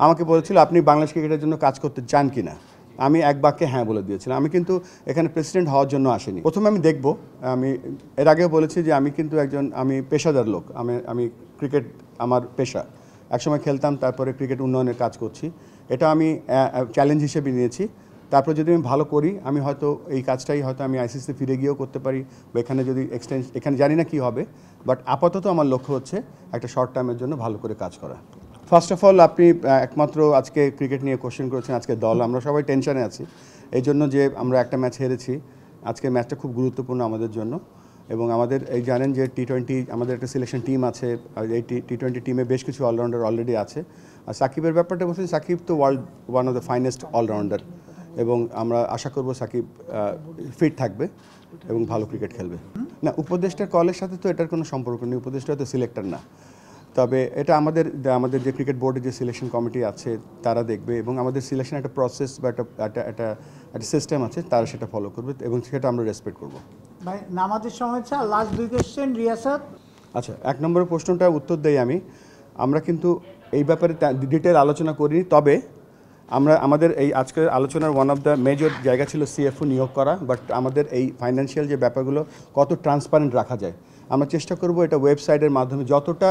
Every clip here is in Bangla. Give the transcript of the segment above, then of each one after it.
আমাকে বলেছিল আপনি বাংলাদেশ ক্রিকেটের জন্য কাজ করতে চান কিনা। আমি এক বাক্যে হ্যাঁ বলে দিয়েছিলাম। আমি কিন্তু এখানে প্রেসিডেন্ট হওয়ার জন্য আসিনি। প্রথমে আমি দেখব, আমি এর আগেও বলেছি যে আমি কিন্তু আমি পেশাদার লোক। আমি ক্রিকেট আমার পেশা। একসময় খেলতাম, তারপরে ক্রিকেট উন্নয়নের কাজ করছি। এটা আমি চ্যালেঞ্জ হিসেবে নিয়েছি। তারপর যদি আমি ভালো করি, আমি হয়তো এই কাজটাই হয়তো আমি আইসিসিতে ফিরে গিয়েও করতে পারি, বা এখানে যদি এখানে জানি না কী হবে, বাট আপাতত আমার লক্ষ্য হচ্ছে একটা শর্ট টাইমের জন্য ভালো করে কাজ করা। ফার্স্ট অফ অল, আপনি একমাত্র আজকে ক্রিকেট নিয়ে কোশ্চেন করেছেন। আজকে দল আমরা সবাই টেনশনে আছি এই জন্য যে আমরা একটা ম্যাচ হেরেছি। আজকে ম্যাচটা খুব গুরুত্বপূর্ণ আমাদের জন্য, এবং আমাদের এই জানেন যে টি-20 আমাদের একটা সিলেকশন টিম আছে। আর এই টি-20 টিমে বেশ কিছু অলরাউন্ডার অলরেডি আছে। আর সাকিবের ব্যাপারটা বলছি, সাকিব তো world one of the finest allrounder, এবং আমরা আশা করব সাকিব ফিট থাকবে এবং ভালো ক্রিকেট খেলবে। না, উপদেষ্টার কলের সাথে তো এটার কোনো সম্পর্ক নেই। উপদেষ্টা তো সিলেক্টর না। তবে এটা আমাদের যে ক্রিকেট বোর্ডের যে সিলেকশন কমিটি আছে তারা দেখবে, এবং আমাদের সিলেকশন একটা প্রসেস বা একটা সিস্টেম আছে, তারা সেটা ফলো করবে, এবং সেটা আমরা রেসপেক্ট করব। ভাই, নামাজের সময় হচ্ছে, লাস্ট 2 কোশ্চেন রিয়াসাত। আচ্ছা, 1 নম্বরের প্রশ্নটা উত্তর দেই আমি। আমরা কিন্তু এই ব্যাপারে ডিটেল আলোচনা করিনি, তবে আমাদের এই আজকের আলোচনার ওয়ান অফ দ্য মেজর জায়গা ছিল সিএফও নিয়োগ করা। বাট আমাদের এই ফাইন্যান্সিয়াল যে ব্যাপারগুলো কত ট্রান্সপারেন্ট রাখা যায়, আমরা চেষ্টা করব এটা ওয়েবসাইটের মাধ্যমে যতটা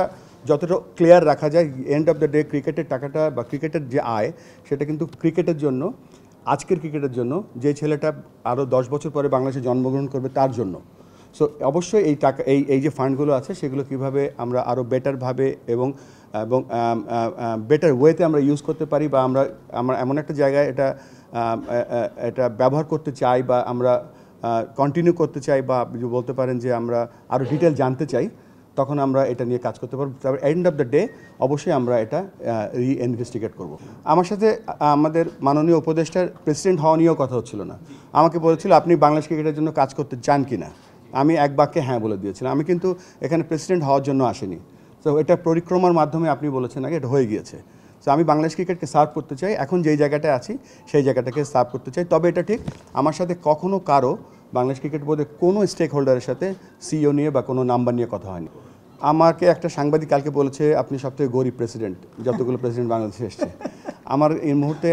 ক্লিয়ার রাখা যায়। এন্ড অফ দ্য ডে ক্রিকেটের টাকাটা বা ক্রিকেটের যে আয়, সেটা কিন্তু ক্রিকেটের জন্য, আজকের ক্রিকেটের জন্য, যে ছেলেটা আরও 10 বছর পরে বাংলাদেশে জন্মগ্রহণ করবে তার জন্য। সো অবশ্যই এই টাকা, এই যে ফান্ডগুলো আছে, সেগুলো কীভাবে আমরা আরও বেটারভাবে এবং বেটার ওয়েতে আমরা ইউজ করতে পারি, বা আমরা এমন একটা জায়গায় এটা ব্যবহার করতে চাই, বা আমরা কন্টিনিউ করতে চাই, বা বলতে পারেন যে আমরা আরও ডিটেল জানতে চাই, তখন আমরা এটা নিয়ে কাজ করতে পারবো। তারপর এন্ড অফ দ্য ডে অবশ্যই আমরা এটা ইনভেস্টিগেট করব। আমার সাথে আমাদের মাননীয় উপদেষ্টার প্রেসিডেন্ট হওয়া নিয়েও কথা হচ্ছিল না। আমাকে বলেছিল আপনি বাংলাদেশ ক্রিকেটের জন্য কাজ করতে চান কিনা। আমি এক বাক্যে হ্যাঁ বলে দিয়েছিলাম। আমি কিন্তু এখানে প্রেসিডেন্ট হওয়ার জন্য আসিনি। তো এটা পরিক্রমার মাধ্যমে আপনি বলেছেন আগে, এটা হয়ে গিয়েছে। তো আমি বাংলাদেশ ক্রিকেটকে সার্ভ করতে চাই, এখন যেই জায়গাটায় আছি সেই জায়গাটাকে সার্ভ করতে চাই। তবে এটা ঠিক, আমার সাথে কখনো কারো বাংলাদেশ ক্রিকেট বোর্ডের কোনো স্টেক হোল্ডারের সাথে সিইও নিয়ে বা কোনো নাম্বার নিয়ে কথা হয়নি। আমাকে একটা সাংবাদিক কালকে বলেছে আপনি সবথেকে গরিব প্রেসিডেন্ট যতগুলো প্রেসিডেন্ট বাংলাদেশে এসছে। আমার এই মুহূর্তে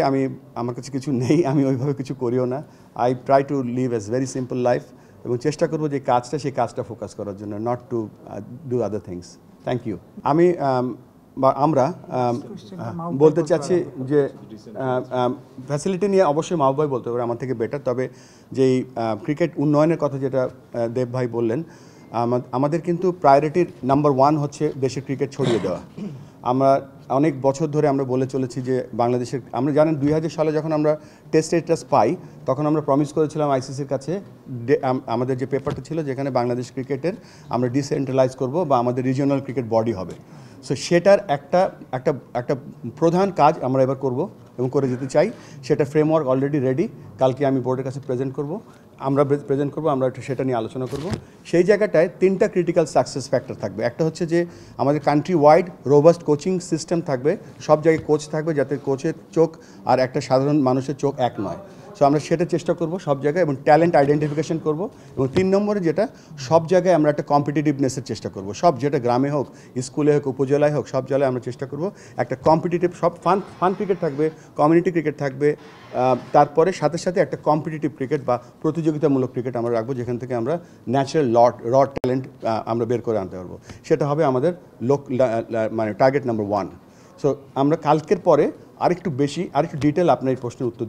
আমার কাছে কিছু নেই, আমি ওইভাবে কিছু করিও না। I try to live a very simple life, এবং চেষ্টা করবো যে সেই কাজটা ফোকাস করার জন্য, not to do other things. Thank you. আমরা বলতে চাচ্ছি যে ফ্যাসিলিটি নিয়ে অবশ্যই মাহবুব ভাই বলতে পারে আমার থেকে বেটার। তবে যেই ক্রিকেট উন্নয়নের কথা যেটা দেব ভাই বললেন, আমাদের কিন্তু প্রায়োরিটির নাম্বার 1 হচ্ছে দেশের ক্রিকেট ছড়িয়ে দেওয়া। আমরা অনেক বছর ধরে আমরা বলে চলেছি যে বাংলাদেশের, আমরা জানেন 2000 সালে যখন আমরা টেস্ট স্ট্যাটাস পাই, তখন আমরা প্রমিস করেছিলাম আইসিসির কাছে, আমাদের যে পেপারটা ছিল যেখানে বাংলাদেশ ক্রিকেটের আমরা ডিসেন্ট্রালাইজ করব, বা আমাদের রিজিওনাল ক্রিকেট বডি হবে। সো সেটার একটা প্রধান কাজ আমরা এবার করব এবং করে যেতে চাই। সেটা ফ্রেমওয়ার্ক অলরেডি রেডি, কালকে আমি বোর্ডের কাছে প্রেজেন্ট করব। আমরা সেটা নিয়ে আলোচনা করব। সেই জায়গাটায় 3টা ক্রিটিক্যাল সাকসেস ফ্যাক্টর থাকবে। একটা হচ্ছে যে আমাদের country wide robust coaching system থাকবে, সব জায়গায় কোচ থাকবে, যাতে কোচের চোখ আর একটা সাধারণ মানুষের চোখ এক নয়। সো আমরা সেটা চেষ্টা করব সব জায়গায়, এবং ট্যালেন্ট আইডেন্টিফিকেশন করব। এবং 3 নম্বরে যেটা, সব জায়গায় আমরা একটা কম্পিটিটিভনেসের চেষ্টা করব। সব, যেটা গ্রামে হোক, স্কুলে হোক, উপজেলায় হোক, সব জায়গায় আমরা চেষ্টা করব একটা কম্পিটিটিভ, সব ফান ক্রিকেট থাকবে, কমিউনিটি ক্রিকেট থাকবে, তারপরে সাথে সাথে একটা কম্পিটিটিভ ক্রিকেট বা প্রতিযোগিতামূলক ক্রিকেট আমরা রাখবো, যেখান থেকে আমরা ন্যাচারাল র ট্যালেন্ট আমরা বের করে আনতে পারবো। সেটা হবে আমাদের মানে টার্গেট নাম্বার 1। সো আমরা কালকের পরে আরেকটু ডিটেল আপনার এই প্রশ্নের উত্তর